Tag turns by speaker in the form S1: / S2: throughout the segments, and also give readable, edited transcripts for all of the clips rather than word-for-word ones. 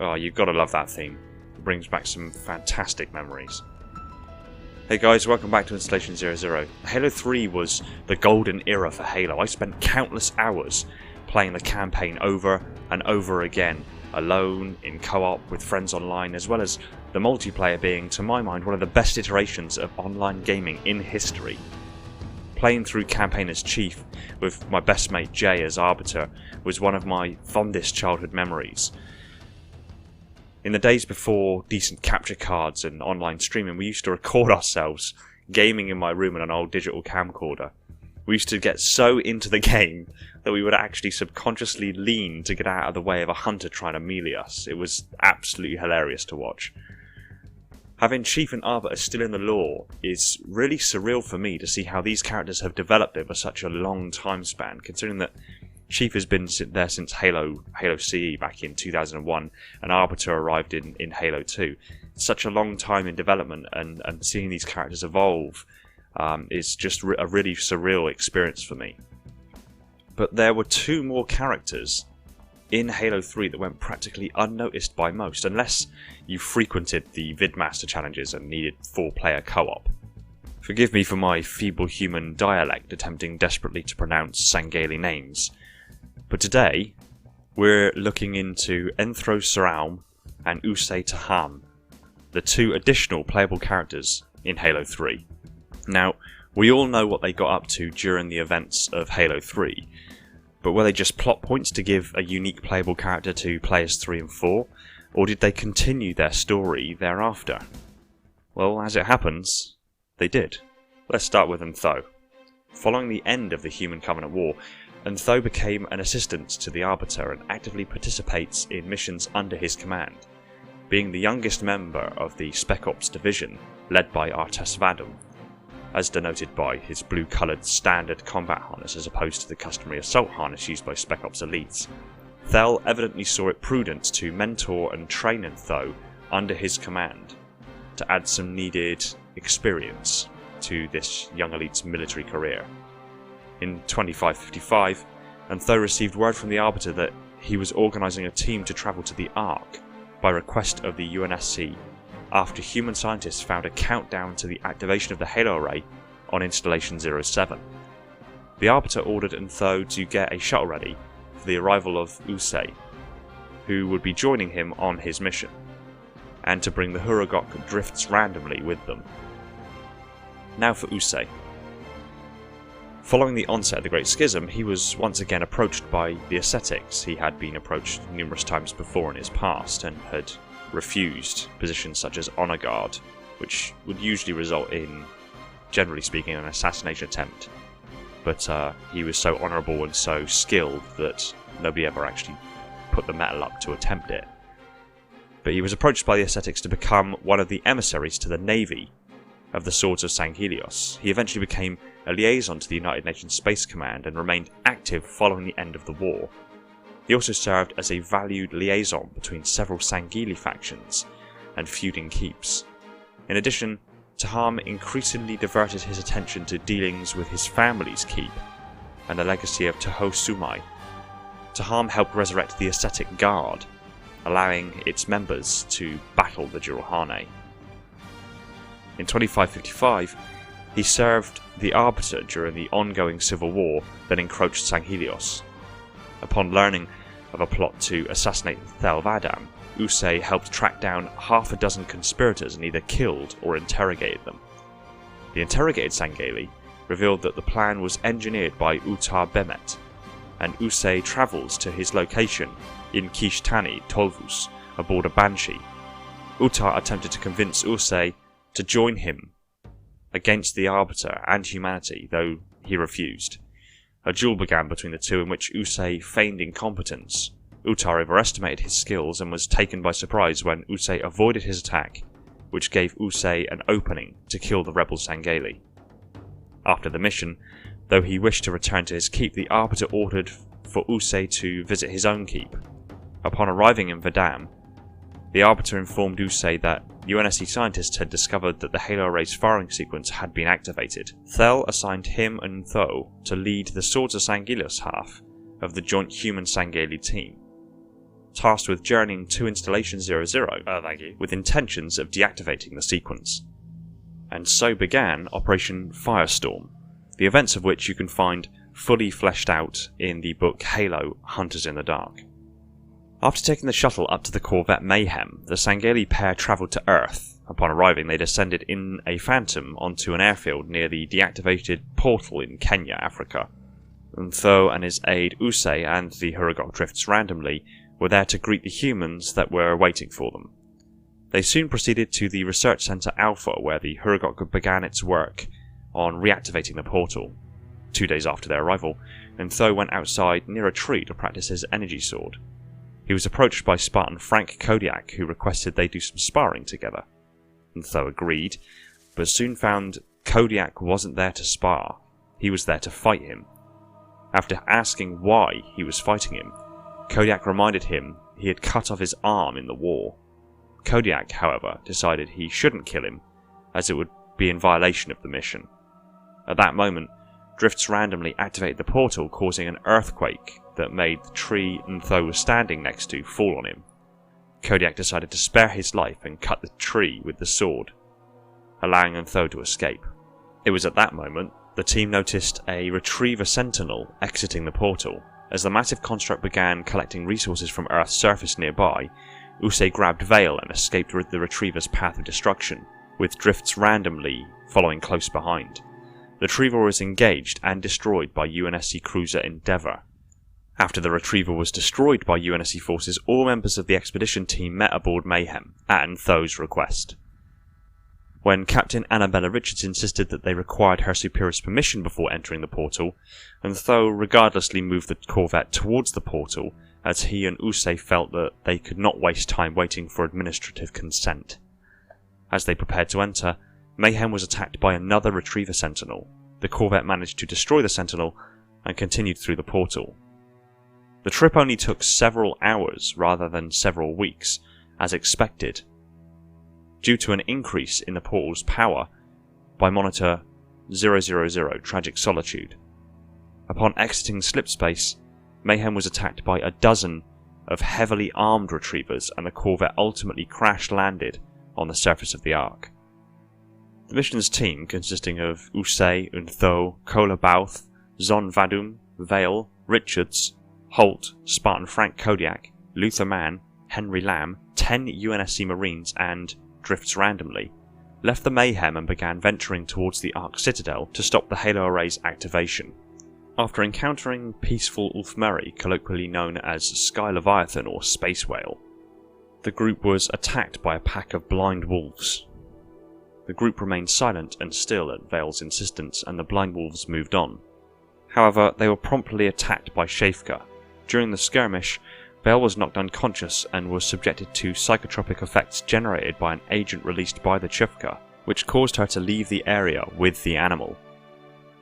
S1: Oh, you've got to love that theme. It brings back some fantastic memories. Hey guys, welcome back to Installation 00. Halo 3 was the golden era for Halo. I spent countless hours playing the campaign over and over again, alone, in co-op, with friends online, as well as the multiplayer being, to my mind, one of the best iterations of online gaming in history. Playing through campaign as Chief, with my best mate Jay as Arbiter, was one of my fondest childhood memories. In the days before decent capture cards and online streaming, we used to record ourselves gaming in my room in an old digital camcorder. We used to get so into the game that we would actually subconsciously lean to get out of the way of a hunter trying to melee us. It was absolutely hilarious to watch. Having Chief and Arbiter still in the lore is really surreal for me to see how these characters have developed over such a long time span, considering that Chief has been there since Halo CE back in 2001, and Arbiter arrived in Halo 2. It's such a long time in development, and seeing these characters evolve is just a really surreal experience for me. But there were two more characters in Halo 3 that went practically unnoticed by most, unless you frequented the Vidmaster challenges and needed 4-player co-op. Forgive me for my feeble human dialect attempting desperately to pronounce Sangheili names. But today, we're looking into Sraom and Usze Taham, the two additional playable characters in Halo 3. Now, we all know what they got up to during the events of Halo 3, but were they just plot points to give a unique playable character to players 3 and 4, or did they continue their story thereafter? Well, as it happens, they did. Let's start with Ntho. Following the end of the Human Covenant War, Ntho became an assistant to the Arbiter and actively participates in missions under his command, being the youngest member of the Spec Ops division led by Artes Vadum, as denoted by his blue-coloured standard combat harness as opposed to the customary assault harness used by Spec Ops elites. Thel evidently saw it prudent to mentor and train Ntho under his command to add some needed experience to this young elite's military career. In 2555, Ntho received word from the Arbiter that he was organising a team to travel to the Ark by request of the UNSC after human scientists found a countdown to the activation of the Halo Array on Installation 07. The Arbiter ordered Ntho to get a shuttle ready for the arrival of Usze, who would be joining him on his mission, and to bring the Huragok drifts randomly with them. Now for Usze. Following the onset of the Great Schism, he was once again approached by the ascetics. He had been approached numerous times before in his past and had refused positions such as Honor Guard, which would usually result in, generally speaking, an assassination attempt. But he was so honourable and so skilled that nobody ever actually put the metal up to attempt it. But he was approached by the ascetics to become one of the emissaries to the Navy of the Swords of Sanghelios. He eventually became a liaison to the United Nations Space Command and remained active following the end of the war. He also served as a valued liaison between several Sangheili factions and feuding keeps. In addition, Taham increasingly diverted his attention to dealings with his family's keep and the legacy of Taho Sumai. Taham helped resurrect the ascetic guard, allowing its members to battle the Jurahane. In 2555, he served the Arbiter during the ongoing civil war that encroached Sanghelios. Upon learning of a plot to assassinate Thel Vadam, Usze helped track down half a dozen conspirators and either killed or interrogated them. The interrogated Sangheili revealed that the plan was engineered by Utar Bemet, and Usze travels to his location in Kishtani, Tolvus, aboard a Banshee. Utar attempted to convince Usze to join him against the Arbiter and humanity, though he refused. A duel began between the two in which Usze feigned incompetence. Utar overestimated his skills and was taken by surprise when Usze avoided his attack, which gave Usze an opening to kill the rebel Sangheili. After the mission, though he wished to return to his keep, the Arbiter ordered for Usze to visit his own keep. Upon arriving in Vadam, the Arbiter informed Usze that UNSC scientists had discovered that the Halo Array's firing sequence had been activated. Thel assigned him and Ntho to lead the Swords of Sanghelios half of the joint human Sangheili team. tasked with journeying to Installation 00 with intentions of deactivating the sequence. And so began Operation Firestorm, the events of which you can find fully fleshed out in the book Halo: Hunters in the Dark. After taking the shuttle up to the Corvette Mayhem, the Sangheili pair travelled to Earth. Upon arriving, they descended in a Phantom onto an airfield near the deactivated portal in Kenya, Africa. Untho and his aide Usze and the Hurugok Drifts randomly were there to greet the humans that were waiting for them. They soon proceeded to the Research Center Alpha, where the Hurugok began its work on reactivating the portal. 2 days after their arrival, Untho went outside near a tree to practice his energy sword. He was approached by Spartan Frank Kodiak, who requested they do some sparring together. Untho agreed, but soon found Kodiak wasn't there to spar, he was there to fight him. After asking why he was fighting him, Kodiak reminded him he had cut off his arm in the war. Kodiak, however, decided he shouldn't kill him, as it would be in violation of the mission. At that moment, Drifts randomly activated the portal, causing an earthquake that made the tree Untho was standing next to fall on him. Kodiak decided to spare his life and cut the tree with the sword, allowing Untho to escape. It was at that moment the team noticed a Retriever Sentinel exiting the portal. As the massive construct began collecting resources from Earth's surface nearby, Usze grabbed Vale and escaped the Retriever's path of destruction, with Drifts randomly following close behind. The Retriever was engaged and destroyed by UNSC cruiser Endeavour. After the Retriever was destroyed by UNSC forces, all members of the expedition team met aboard Mayhem, at Untho's request. When Captain Annabella Richards insisted that they required her superior's permission before entering the portal, Untho regardlessly moved the Corvette towards the portal, as he and Usze felt that they could not waste time waiting for administrative consent. As they prepared to enter, Mayhem was attacked by another Retriever Sentinel. The Corvette managed to destroy the Sentinel and continued through the portal. The trip only took several hours rather than several weeks, as expected, due to an increase in the portal's power by Monitor 000 Tragic Solitude. Upon exiting slipspace, Mayhem was attacked by a dozen of heavily armed Retrievers, and the Corvette ultimately crash-landed on the surface of the Ark. The mission's team, consisting of Usze, Untho, Kola Bouth, Zon Vadum, Vale, Richards, Holt, Spartan Frank Kodiak, Luther Mann, Henry Lamb, 10 UNSC Marines, and Drifts randomly, left the Mayhem and began venturing towards the Ark Citadel to stop the Halo Array's activation. After encountering peaceful Ulf Murray, colloquially known as Sky Leviathan or Space Whale, the group was attacked by a pack of blind wolves. The group remained silent and still at Vale's insistence, and the blind wolves moved on. However, they were promptly attacked by Shafka. During the skirmish, Vale was knocked unconscious and was subjected to psychotropic effects generated by an agent released by the Chufka, which caused her to leave the area with the animal.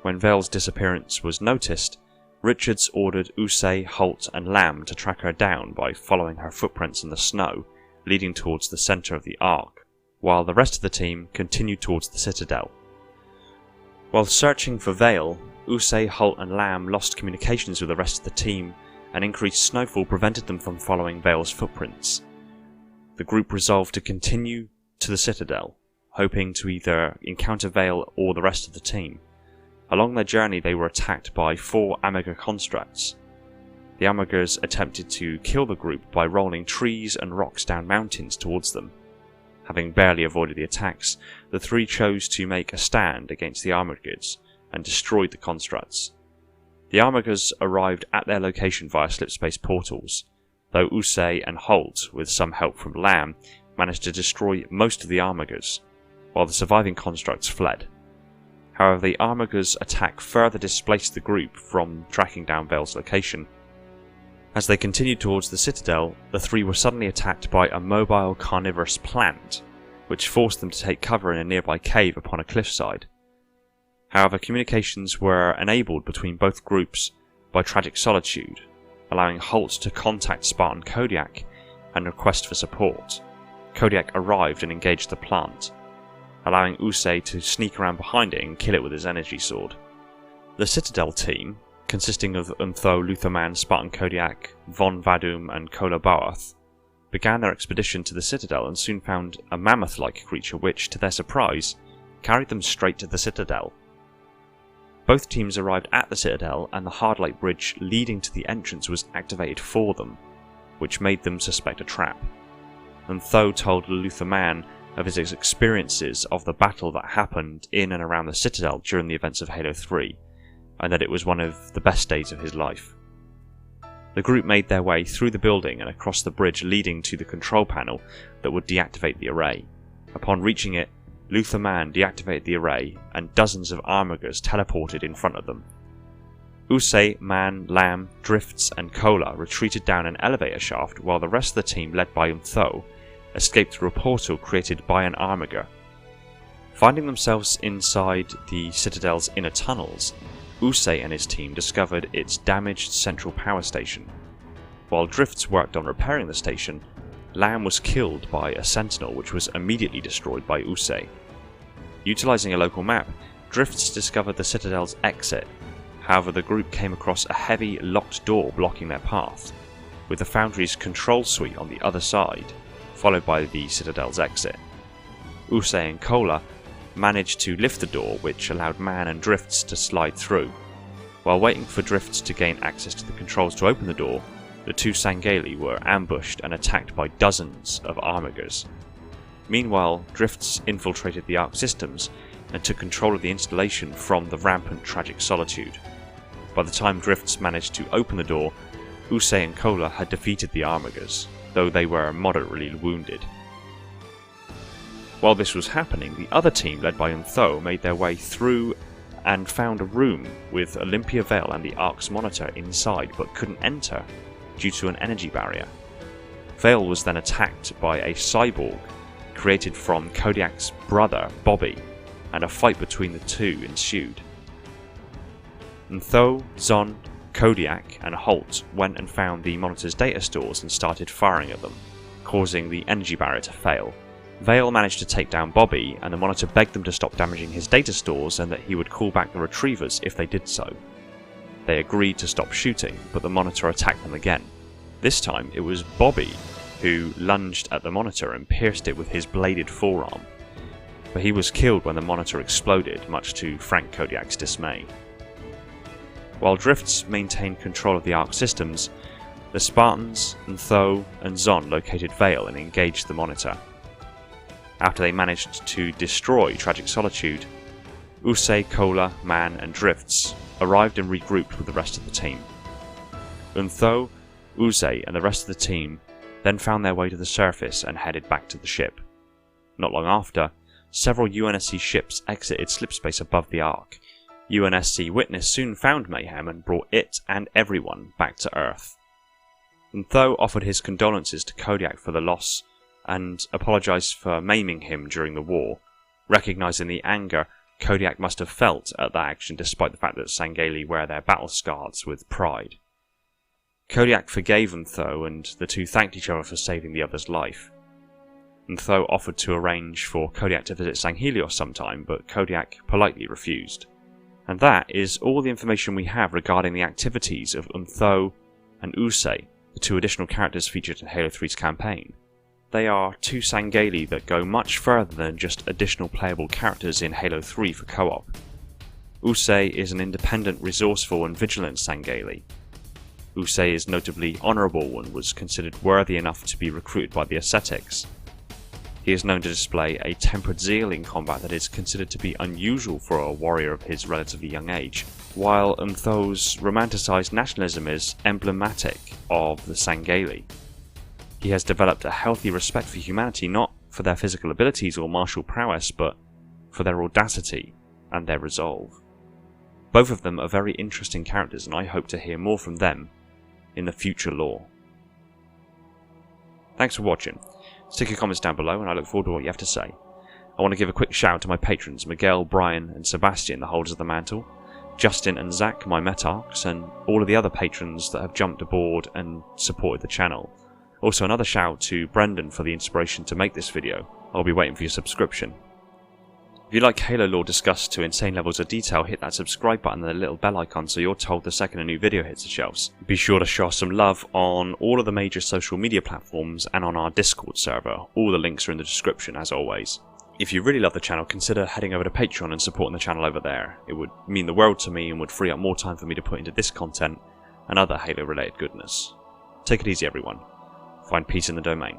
S1: When Vale's disappearance was noticed, Richards ordered Usze, Holt and Lamb to track her down by following her footprints in the snow, leading towards the centre of the Ark, while the rest of the team continued towards the Citadel. While searching for Vale, Usze, Holt and Lamb lost communications with the rest of the team, and increased snowfall prevented them from following Vale's footprints. The group resolved to continue to the Citadel, hoping to either encounter Vale or the rest of the team. Along their journey they were attacked by 4 Amiga constructs. The Amigas attempted to kill the group by rolling trees and rocks down mountains towards them. Having barely avoided the attacks, the 3 chose to make a stand against the Amigas and destroyed the constructs. The Amigas arrived at their location via slipspace portals, though Usze and Holt, with some help from Lamb, managed to destroy most of the Amigas, while the surviving constructs fled. However, the Amigas' attack further displaced the group from tracking down Vale's location. As they continued towards the Citadel, the 3 were suddenly attacked by a mobile carnivorous plant, which forced them to take cover in a nearby cave upon a cliffside. However, communications were enabled between both groups by Tragic Solitude, allowing Holt to contact Spartan Kodiak and request for support. Kodiak arrived and engaged the plant, allowing Usze to sneak around behind it and kill it with his energy sword. The Citadel team, consisting of Untho, Lutherman, Spartan Kodiak, Von Vadum and Kola Baoth, began their expedition to the Citadel and soon found a mammoth-like creature which, to their surprise, carried them straight to the Citadel. Both teams arrived at the Citadel and the hard-light bridge leading to the entrance was activated for them, which made them suspect a trap. Untho told Lutherman of his experiences of the battle that happened in and around the Citadel during the events of Halo 3, and that it was one of the best days of his life. The group made their way through the building and across the bridge leading to the control panel that would deactivate the array. Upon reaching it, Lutherman deactivated the array and dozens of armigers teleported in front of them. Usze, Man, Lamb, Drifts and Kola retreated down an elevator shaft while the rest of the team, led by Untho, escaped through a portal created by an armiger. Finding themselves inside the Citadel's inner tunnels, Usze and his team discovered its damaged central power station. While Drifts worked on repairing the station, Lamb was killed by a sentinel which was immediately destroyed by Usze. Utilizing a local map, Drifts discovered the Citadel's exit. However, the group came across a heavy locked door blocking their path, with the Foundry's control suite on the other side, followed by the Citadel's exit. Usze and Kola managed to lift the door, which allowed Man and Drifts to slide through. While waiting for Drifts to gain access to the controls to open the door, the two Sangheili were ambushed and attacked by dozens of armigers. Meanwhile, Drifts infiltrated the Ark systems and took control of the installation from the rampant Tragic Solitude. By the time Drifts managed to open the door, Usze and Kola had defeated the armigers, though they were moderately wounded. While this was happening, the other team, led by Untho, made their way through and found a room with Olympia Vale and the Ark's monitor inside but couldn't enter due to an energy barrier. Vale was then attacked by a cyborg created from Kodiak's brother, Bobby, and a fight between the two ensued. Untho, Zon, Kodiak and Holt went and found the monitor's data stores and started firing at them, causing the energy barrier to fail. Vale managed to take down Bobby, and the monitor begged them to stop damaging his data stores and that he would call back the retrievers if they did so. They agreed to stop shooting, but the monitor attacked them again. This time it was Bobby who lunged at the monitor and pierced it with his bladed forearm, but he was killed when the monitor exploded, much to Frank Kodiak's dismay. While Drifts maintained control of the Ark systems, the Spartans, Untho and Zon located Vale and engaged the monitor. After they managed to destroy Tragic Solitude, Usze, Kola, Man and Drifts arrived and regrouped with the rest of the team. Untho, Uze and the rest of the team then found their way to the surface and headed back to the ship. Not long after, several UNSC ships exited slipspace above the Ark. UNSC Witness soon found Mayhem and brought it and everyone back to Earth. Untho offered his condolences to Kodiak for the loss and apologised for maiming him during the war, recognising the anger Kodiak must have felt at that action despite the fact that Sangheili wear their battle scars with pride. Kodiak forgave Untho and the two thanked each other for saving the other's life. Untho offered to arrange for Kodiak to visit Sanghelios sometime, but Kodiak politely refused. And that is all the information we have regarding the activities of Untho and Usze, the two additional characters featured in Halo 3's campaign. They are two Sangheili that go much further than just additional playable characters in Halo 3 for co-op. Usze is an independent, resourceful and vigilant Sangheili. Usze is notably honourable and was considered worthy enough to be recruited by the Ascetics. He is known to display a tempered zeal in combat that is considered to be unusual for a warrior of his relatively young age, while Untho's romanticised nationalism is emblematic of the Sangheili. He has developed a healthy respect for humanity, not for their physical abilities or martial prowess, but for their audacity and their resolve. Both of them are very interesting characters, and I hope to hear more from them in the future lore. Thanks for watching. Stick your comments down below and I look forward to what you have to say. I want to give a quick shout out to my patrons, Miguel, Brian and Sebastian, the holders of the mantle, Justin and Zach, my Metarchs, and all of the other patrons that have jumped aboard and supported the channel. Also another shout out to Brendan for the inspiration to make this video. I'll be waiting for your subscription. If you like Halo lore discussed to insane levels of detail, hit that subscribe button and the little bell icon so you're told the second a new video hits the shelves. Be sure to show us some love on all of the major social media platforms and on our Discord server. All the links are in the description as always. If you really love the channel, consider heading over to Patreon and supporting the channel over there. It would mean the world to me and would free up more time for me to put into this content and other Halo related goodness. Take it easy everyone. Find peace in the domain.